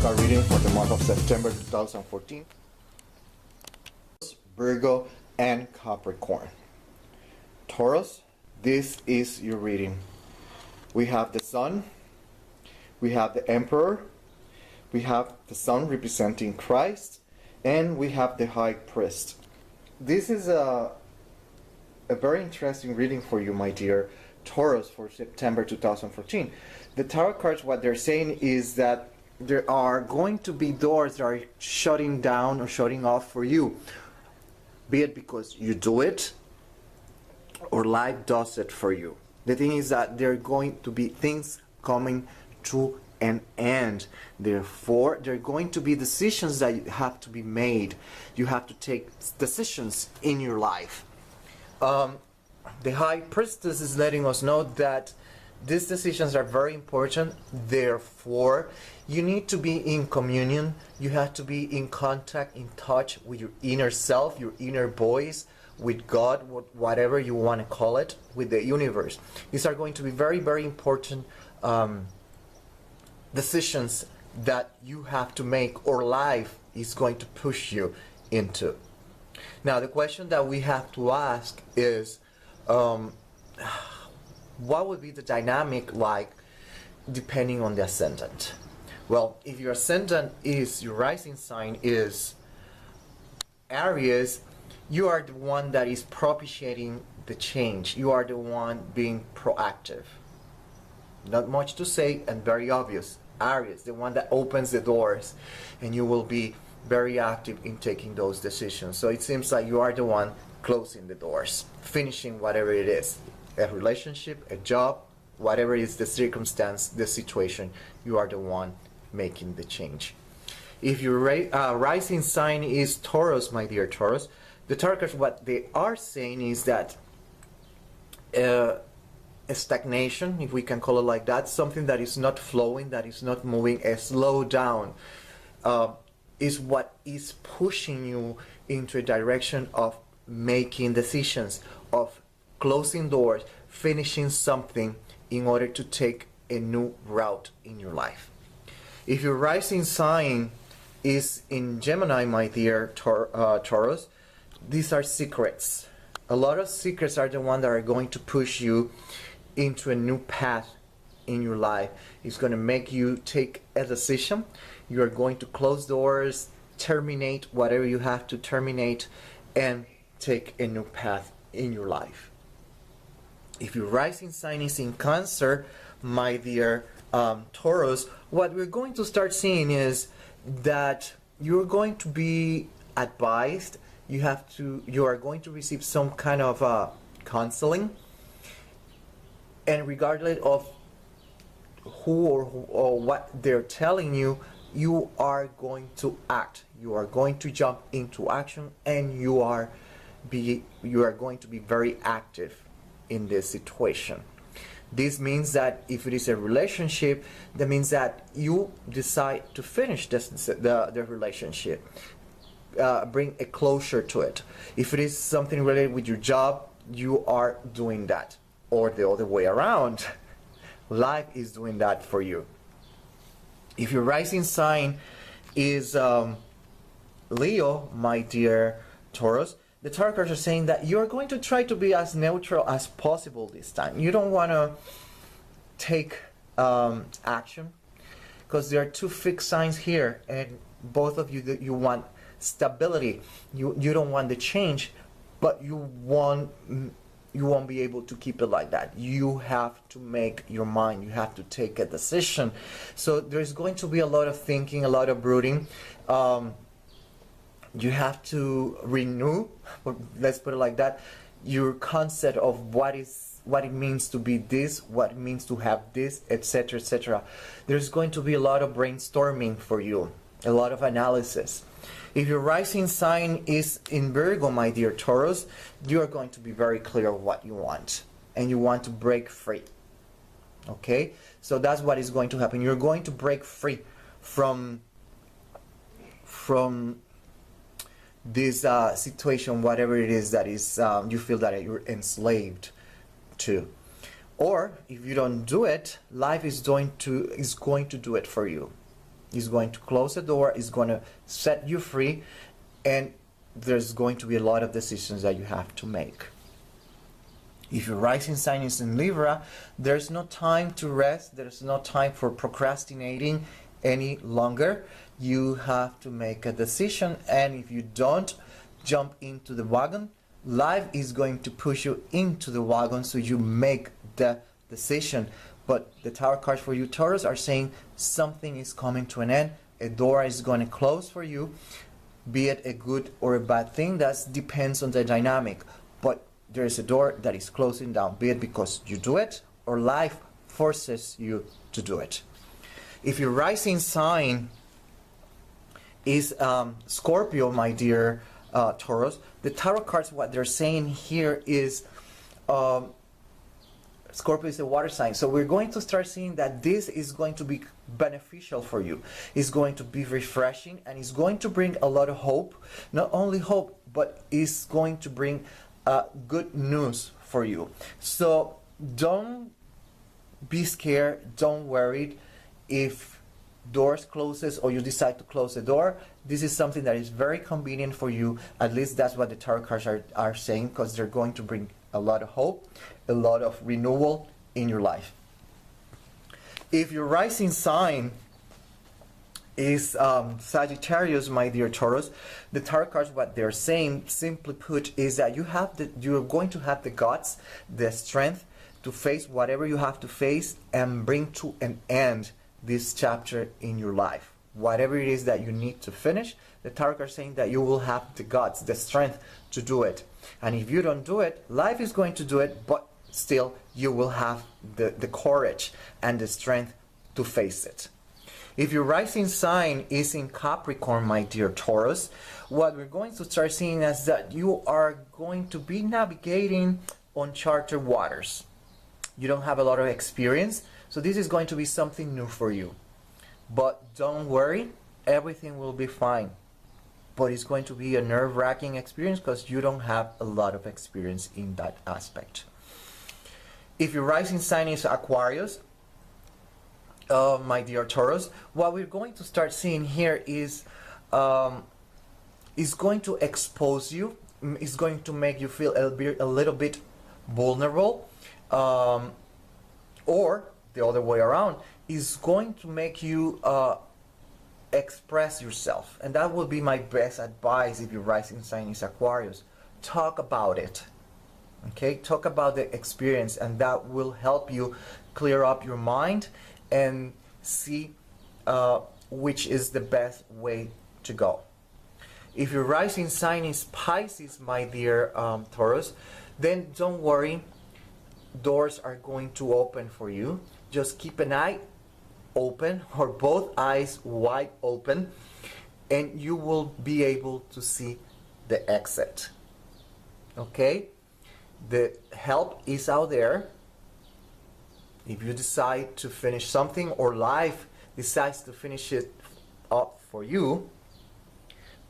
card reading for the month of September 2014. Virgo and Capricorn. Taurus, this is your reading. We have the Sun, we have the Emperor, we have the Sun representing Christ, and we have the High Priest. This is a very interesting reading for you, my dear Taurus, for September 2014. The tarot cards, what they're saying is that there are going to be doors that are shutting down or shutting off for you, be it because you do it or life does it for you. The thing is that there are going to be things coming to an end. Therefore, there are going to be decisions that have to be made. You have to take decisions in your life. The High Priestess is letting us know that these decisions are very important. Therefore, you need to be in communion. You have to be in contact, in touch with your inner self, your inner voice, with God, whatever you want to call it, with the universe. These are going to be very, very important decisions that you have to make, or life is going to push you into. Now, the question that we have to ask is, what would be the dynamic like depending on the ascendant? Well, if your ascendant is, your rising sign is Aries, you are the one that is propitiating the change. You are the one being proactive. Not much to say and very obvious. Aries, the one that opens the doors, and you will be very active in taking those decisions. So it seems like you are the one closing the doors, finishing whatever it is, a relationship, a job, whatever is the circumstance, the situation, you are the one making the change. If your rising sign is Taurus, my dear Taurus, the tarot cards, what they are saying is that a stagnation, if we can call it like that, something that is not flowing, that is not moving, a slowdown, is what is pushing you into a direction of making decisions, of closing doors, finishing something in order to take a new route in your life. If your rising sign is in Gemini, my dear Taurus, these are secrets. A lot of secrets are the ones that are going to push you into a new path in your life. It's going to make you take a decision. You are going to close doors, terminate whatever you have to terminate, and take a new path in your life. If your rising sign is in Cancer, my dear Taurus, what we're going to start seeing is that you're going to be advised. You are going to receive some kind of counseling, and regardless of who or what they're telling you, you are going to act. You are going to jump into action, and you are going to be very active in this situation. This means that if it is a relationship, that means that you decide to finish the relationship, bring a closure to it. If it is something related with your job, you are doing that, or the other way around. Life is doing that for you. If your rising sign is Leo, my dear Taurus, the tarot cards are saying that you're going to try to be as neutral as possible this time. You don't want to take action, because there are two fixed signs here, and both of you, that you want stability. You don't want the change, but you won't be able to keep it like that. You have to make your mind. You have to take a decision. So there's going to be a lot of thinking, a lot of brooding. You have to renew, let's put it like that, your concept of what it means to be this, what it means to have this, etc., etc. There's going to be a lot of brainstorming for you, a lot of analysis. If your rising sign is in Virgo, my dear Taurus, you are going to be very clear what you want, and you want to break free. Okay? So that's what is going to happen. You're going to break free from this situation, whatever it is that is you feel that you're enslaved to. Or if you don't do it, life is going to do it for you. It's going to close the door. It's going to set you free. And there's going to be a lot of decisions that you have to make. If your rising sign is in Libra, there's no time to rest. There's no time for procrastinating any longer. You have to make a decision. And if you don't jump into the wagon, life is going to push you into the wagon, so you make the decision. But the tarot cards for you, Taurus, are saying something is coming to an end. A door is going to close for you, be it a good or a bad thing. That depends on the dynamic. But there is a door that is closing down, be it because you do it or life forces you to do it. If your rising sign is Scorpio, my dear Taurus, the tarot cards, what they're saying here is Scorpio is a water sign. So we're going to start seeing that this is going to be beneficial for you. It's going to be refreshing, and it's going to bring a lot of hope. Not only hope, but it's going to bring good news for you. So don't be scared, don't worry if doors closes or you decide to close the door. This is something that is very convenient for you. At least that's what the tarot cards are saying, because they're going to bring a lot of hope, a lot of renewal in your life. If your rising sign is Sagittarius, my dear Taurus, the tarot cards, what they're saying, simply put, is that you're going to have the guts, the strength to face whatever you have to face and bring to an end this chapter in your life. Whatever it is that you need to finish, the tarot cards saying that you will have the guts, the strength to do it. And if you don't do it, life is going to do it, but still you will have the courage and the strength to face it. If your rising sign is in Capricorn, my dear Taurus, what we're going to start seeing is that you are going to be navigating uncharted waters. You don't have a lot of experience, so this is going to be something new for you. But don't worry, everything will be fine. But it's going to be a nerve-wracking experience because you don't have a lot of experience in that aspect. If your rising sign is Aquarius, my dear Taurus, what we're going to start seeing here is going to expose you. It's going to make you feel a little bit vulnerable, or the other way around, is going to make you express yourself. And that would be my best advice if your rising sign is Aquarius. Talk about it. Okay, talk about the experience, and that will help you clear up your mind and see which is the best way to go. If your rising sign is Pisces, my dear Taurus, then don't worry, doors are going to open for you. Just keep an eye open, or both eyes wide open, and you will be able to see the exit. Okay? The help is out there. If you decide to finish something, or life decides to finish it up for you,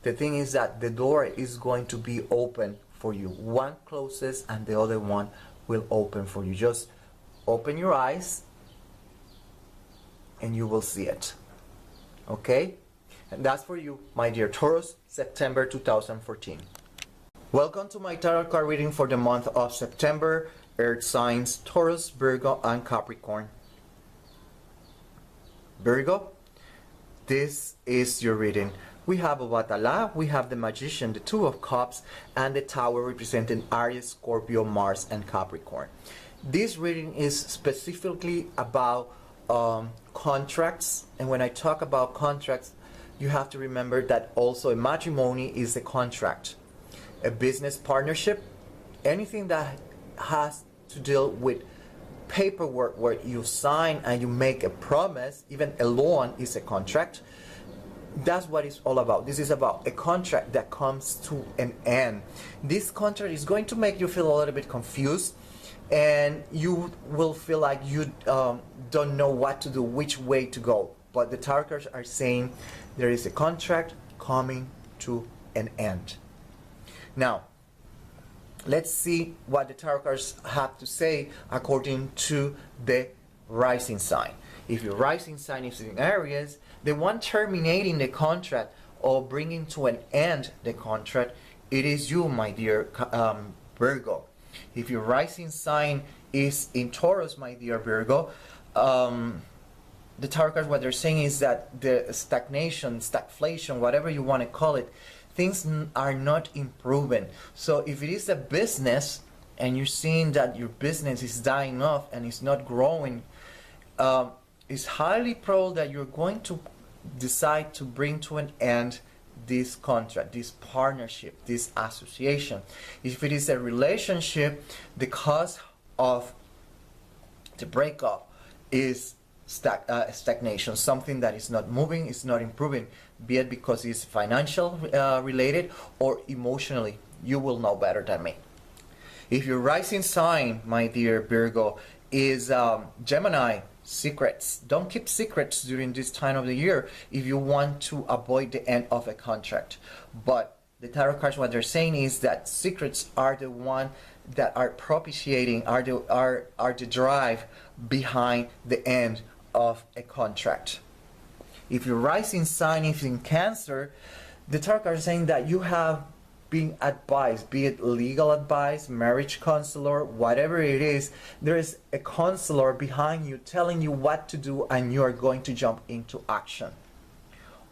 the thing is that the door is going to be open for you. One closes and the other one will open for you. Just open your eyes and you will see it. Okay? And that's for you, my dear Taurus, September 2014. Welcome to my tarot card reading for the month of September. Earth signs Taurus, Virgo, and Capricorn. Virgo, this is your reading. We have Obatala, we have the Magician, the Two of Cups, and the Tower representing Aries, Scorpio, Mars, and Capricorn. This reading is specifically about contracts, and when I talk about contracts, you have to remember that also a matrimony is a contract. A business partnership, anything that has to deal with paperwork where you sign and you make a promise, even a loan is a contract. That's what it's all about. This is about a contract that comes to an end. This contract is going to make you feel a little bit confused, and you will feel like you don't know what to do, which way to go. But the tarot cards are saying there is a contract coming to an end. Now, let's see what the tarot cards have to say according to the rising sign. If your rising sign is in Aries, the one terminating the contract or bringing to an end the contract, it is you, my dear Virgo. If your rising sign is in Taurus, my dear Virgo, the tarot cards, what they're saying is that the stagnation, stagflation, whatever you want to call it, things are not improving. So if it is a business and you're seeing that your business is dying off and it's not growing, it's highly probable that you're going to decide to bring to an end this contract, this partnership, this association. If it is a relationship, the cause of the breakup is stagnation, something that is not moving, is not improving, be it because it's financial related or emotionally. You will know better than me. If your rising sign, my dear Virgo, is Gemini, secrets. Don't keep secrets during this time of the year if you want to avoid the end of a contract. But the tarot cards, what they're saying is that secrets are the one that are propitiating, are the drive behind the end of a contract. If your rising sign is in Cancer, the tarot cards are saying that you have been advised, be it legal advice, marriage counselor, whatever it is, there is a counselor behind you telling you what to do and you are going to jump into action.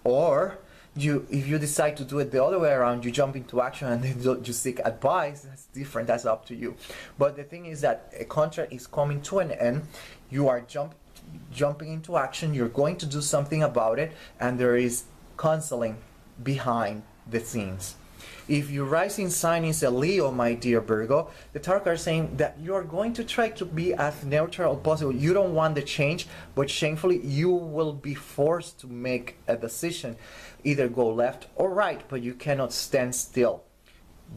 Or if you decide to do it the other way around, you jump into action and then you seek advice, that's different, that's up to you. But the thing is that a contract is coming to an end, you are jumping into action, you're going to do something about it, and there is counseling behind the scenes. If your rising sign is a Leo, my dear Virgo, the tarot card is saying that you're going to try to be as neutral as possible. You don't want the change, but shamefully you will be forced to make a decision, either go left or right, but you cannot stand still.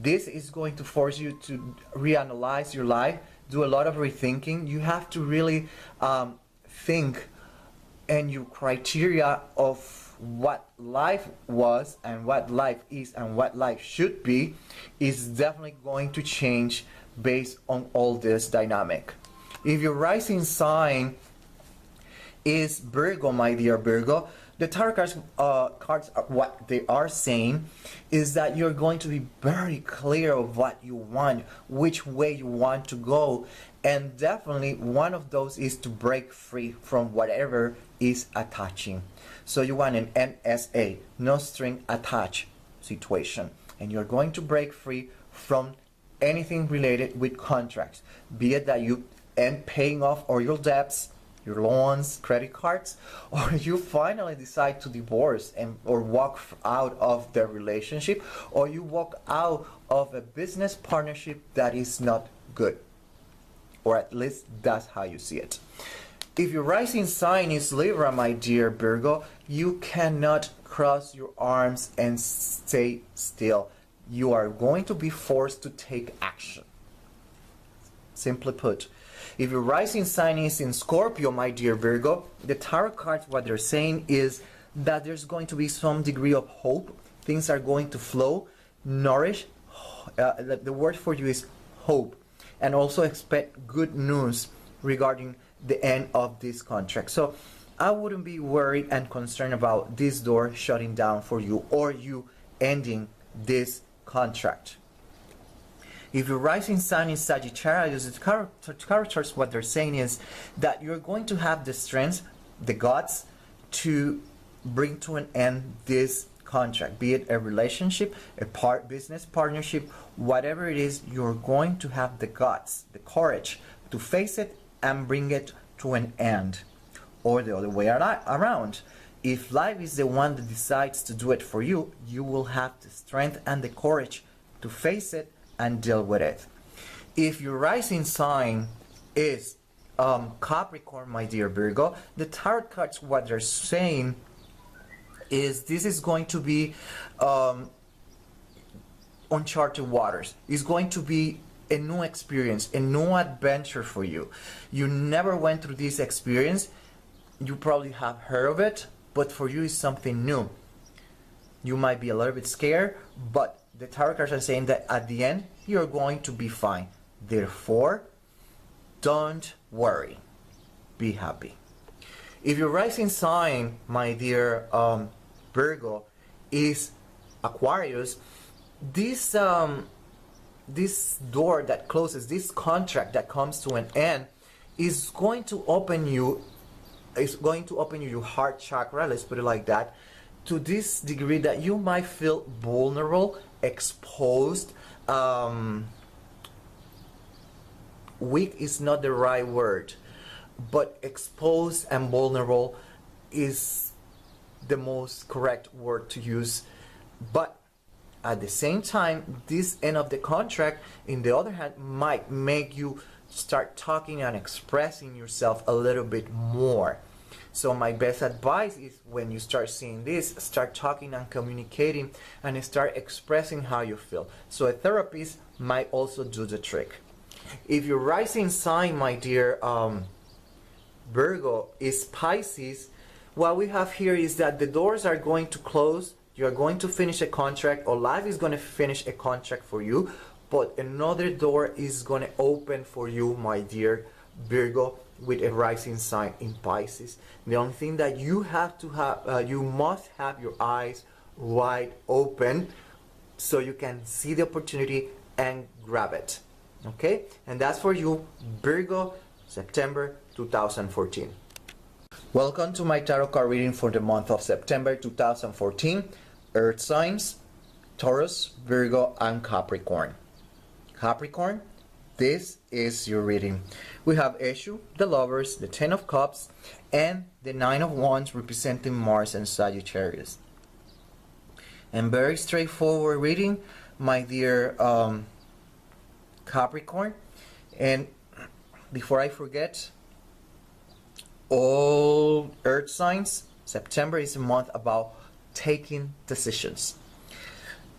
This is going to force you to reanalyze your life, do a lot of rethinking. You have to really think, and your criteria of what life was and what life is and what life should be is definitely going to change based on all this dynamic. If your rising sign is Virgo, my dear Virgo, the tarot cards what they are saying is that you're going to be very clear of what you want, which way you want to go, and definitely one of those is to break free from whatever is attaching. So you want an NSA, no string attached situation, and you're going to break free from anything related with contracts, be it that you end paying off all your debts, your loans, credit cards, or you finally decide to divorce or walk out of the relationship, or you walk out of a business partnership that is not good, or at least that's how you see it. If your rising sign is Libra, my dear Virgo, you cannot cross your arms and stay still. You are going to be forced to take action. Simply put, if your rising sign is in Scorpio, my dear Virgo, the tarot cards, what they're saying is that there's going to be some degree of hope. Things are going to flow, nourish. The word for you is hope. And also expect good news regarding the end of this contract. So I wouldn't be worried and concerned about this door shutting down for you or you ending this contract. If your rising sign is Sagittarius, the characters, what they're saying is that you're going to have the strength, the guts to bring to an end this contract, be it a relationship, a business partnership, whatever it is, you're going to have the guts, the courage to face it and bring it to an end. Or the other way around. If life is the one that decides to do it for you, you will have the strength and the courage to face it and deal with it. If your rising sign is Capricorn, my dear Virgo, the tarot cards, what they're saying is this is going to be uncharted waters. It's going to be a new experience, a new adventure for you. You never went through this experience. You probably have heard of it, but for you it's something new. You might be a little bit scared, but the tarot cards are saying that at the end you're going to be fine. Therefore, don't worry. Be happy. If your rising sign, my dear Virgo, is Aquarius, this this door that closes, this contract that comes to an end, is going to open you, your heart chakra, let's put it like that, to this degree that you might feel vulnerable, exposed. Weak is not the right word, but exposed and vulnerable is the most correct word to use. But at the same time, this end of the contract, in the other hand, might make you start talking and expressing yourself a little bit more. So my best advice is, when you start seeing this, start talking and communicating and start expressing how you feel. So a therapist might also do the trick. If your rising sign, my dear Virgo, is Pisces, what we have here is that the doors are going to close. You are going to finish a contract, or life is going to finish a contract for you, but another door is going to open for you, my dear Virgo, with a rising sign in Pisces. The only thing that you have to have, you must have your eyes wide open so you can see the opportunity and grab it. Okay? And that's for you, Virgo, September 2014. Welcome to my tarot card reading for the month of September 2014. Earth signs, Taurus, Virgo, and Capricorn. Capricorn, this is your reading. We have Issue, the Lovers, the Ten of Cups, and the Nine of Wands representing Mars and Sagittarius. And very straightforward reading, my dear Capricorn. And before I forget, all Earth signs, September is a month about taking decisions.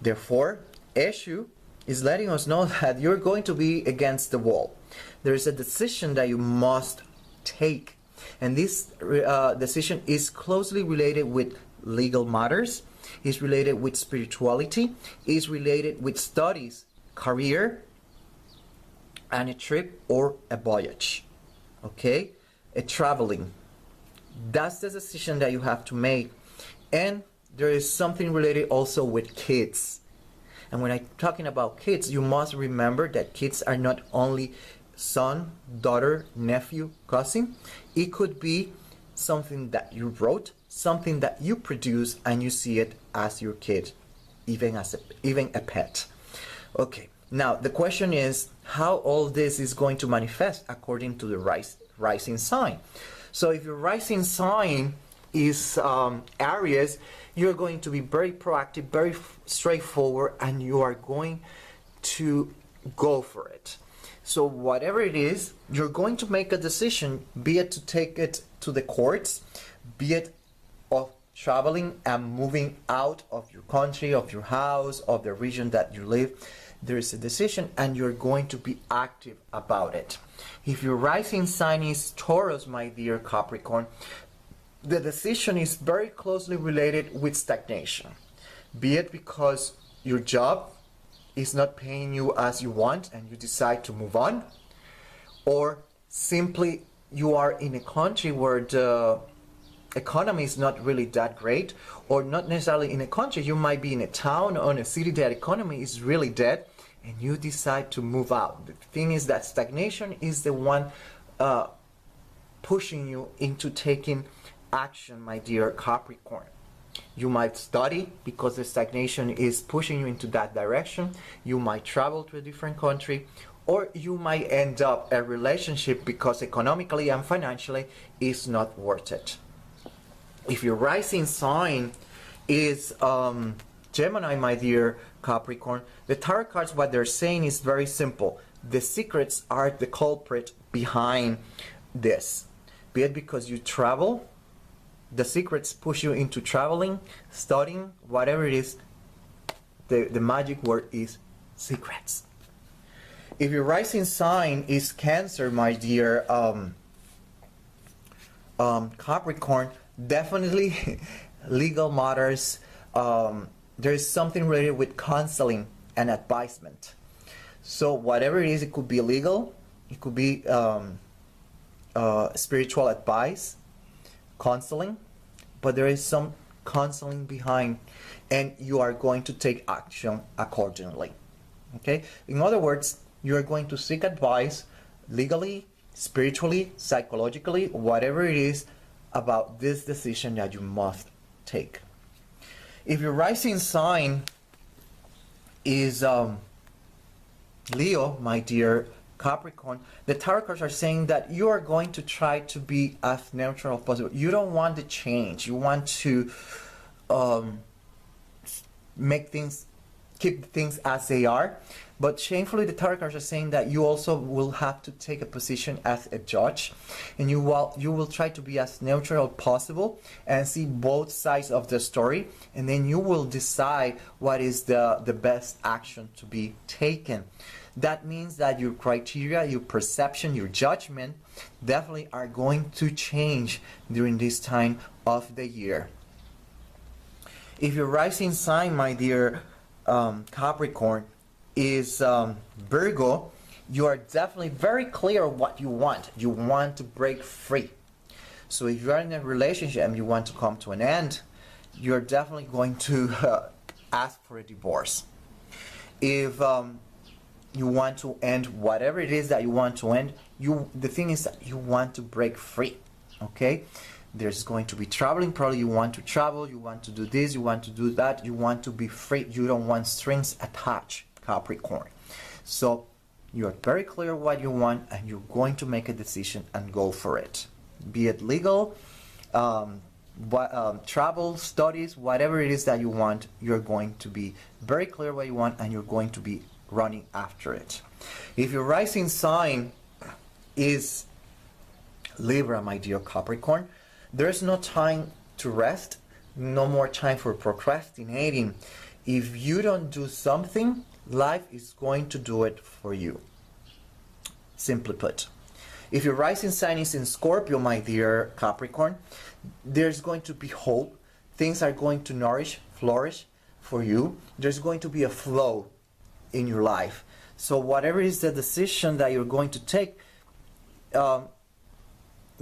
Therefore, Issue is letting us know that you're going to be against the wall. There is a decision that you must take, and this decision is closely related with legal matters, is related with spirituality, is related with studies, career, and a trip or a voyage. Okay, a traveling. That's the decision that you have to make. And there is something related also with kids. And when I'm talking about kids, you must remember that kids are not only son, daughter, nephew, cousin. It could be something that you wrote, something that you produce, and you see it as your kid, even a pet. Okay, now the question is how all this is going to manifest according to the rising sign. So if your rising sign is Aries, you're going to be very proactive, very straightforward, and you are going to go for it. So whatever it is, you're going to make a decision, be it to take it to the courts, be it of traveling and moving out of your country, of your house, of the region that you live. There is a decision and you're going to be active about it. If your rising sign is Taurus, my dear Capricorn, the decision is very closely related with stagnation. Be it because your job is not paying you as you want and you decide to move on, or simply you are in a country where the economy is not really that great, or not necessarily in a country, you might be in a town or in a city that economy is really dead and you decide to move out. The thing is that stagnation is the one pushing you into taking action, my dear Capricorn. You might study because the stagnation is pushing you into that direction. You might travel to a different country, or you might end up a relationship because economically and financially it's not worth it. If your rising sign is Gemini, my dear Capricorn, the tarot cards, what they're saying is very simple. The secrets are the culprit behind this. Be it because you travel, the secrets push you into traveling, studying, whatever it is, the magic word is secrets. If your rising sign is Cancer, my dear Capricorn, definitely legal matters. There is something related with counseling and advisement. So whatever it is, it could be legal, it could be spiritual advice, counseling, but there is some counseling behind, and you are going to take action accordingly. Okay? In other words, you are going to seek advice legally, spiritually, psychologically, whatever it is about this decision that you must take. If your rising sign is Leo, my dear Capricorn, the tarot cards are saying that you are going to try to be as neutral as possible. You don't want the change. You want to keep things as they are. But shamefully, the tarot cards are saying that you also will have to take a position as a judge, and you will try to be as neutral as possible and see both sides of the story, and then you will decide what is the best action to be taken. That means that your criteria, your perception, your judgment definitely are going to change during this time of the year. If your rising sign, my dear Capricorn, is Virgo, you are definitely very clear what you want. You want to break free. So if you are in a relationship and you want to come to an end, you're definitely going to ask for a divorce. If you want to end whatever it is that you want to end, the thing is that you want to break free. Okay? There's going to be traveling. Probably you want to travel, you want to do this, you want to do that, you want to be free. You don't want strings attached, Capricorn. So you're very clear what you want, and you're going to make a decision and go for it. Be it legal, travel, studies, whatever it is that you want, you're going to be very clear what you want, and you're going to be running after it. If your rising sign is Libra, my dear Capricorn, there's no time to rest, no more time for procrastinating. If you don't do something, life is going to do it for you. Simply put. If your rising sign is in Scorpio, my dear Capricorn, there's going to be hope. Things are going to flourish for you. There's going to be a flow in your life. So whatever is the decision that you're going to take,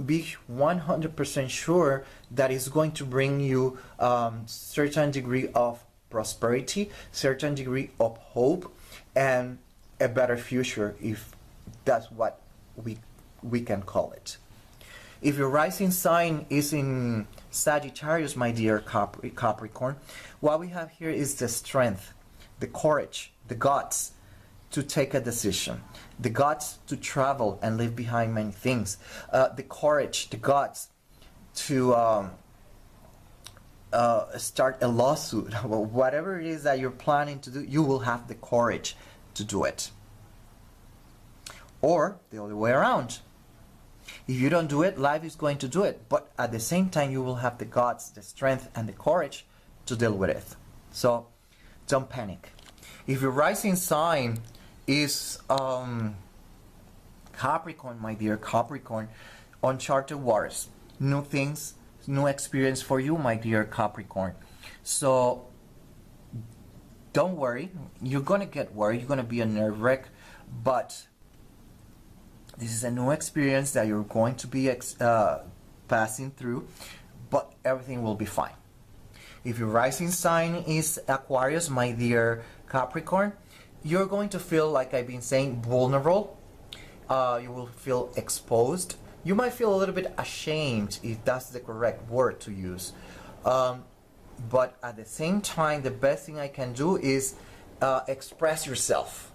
be 100% sure that it's going to bring you certain degree of prosperity, certain degree of hope, and a better future, if that's what we can call it. If your rising sign is in Sagittarius, my dear Capricorn, what we have here is the strength, the courage, the guts to take a decision, the guts to travel and leave behind many things, the courage, the guts to start a lawsuit. Whatever it is that you're planning to do, you will have the courage to do it. Or the other way around. If you don't do it, life is going to do it. But at the same time, you will have the guts, the strength, and the courage to deal with it. So don't panic. If your rising sign is Capricorn, my dear Capricorn, uncharted waters, new things, new experience for you, my dear Capricorn. So don't worry. You're going to get worried. You're going to be a nerve wreck. But this is a new experience that you're going to be passing through. But everything will be fine. If your rising sign is Aquarius, my dear Capricorn, you're going to feel, like I've been saying, vulnerable. You will feel exposed. You might feel a little bit ashamed, if that's the correct word to use. But at the same time, the best thing I can do is express yourself.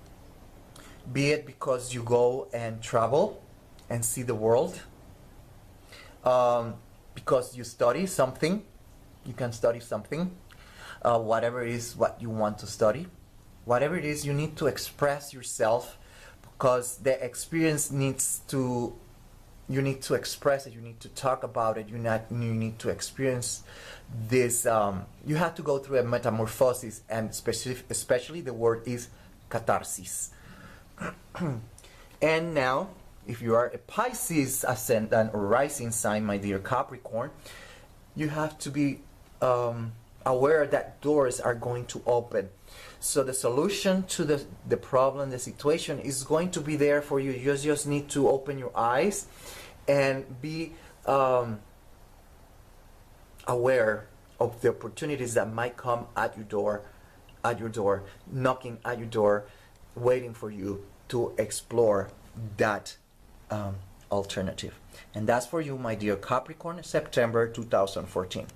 Be it because you go and travel and see the world. Because you study something. You can study something. Whatever it is what you want to study. Whatever it is, you need to express yourself, because the experience you need to express it, you need to talk about it, you need to experience this. You have to go through a metamorphosis, and especially the word is catharsis. And now, if you are a Pisces ascendant or rising sign, my dear Capricorn, you have to be aware that doors are going to open. So the solution to the problem, the situation, is going to be there for you. You just need to open your eyes and be aware of the opportunities that might come at your door, knocking at your door, waiting for you to explore that alternative. And that's for you, my dear Capricorn, September 2014.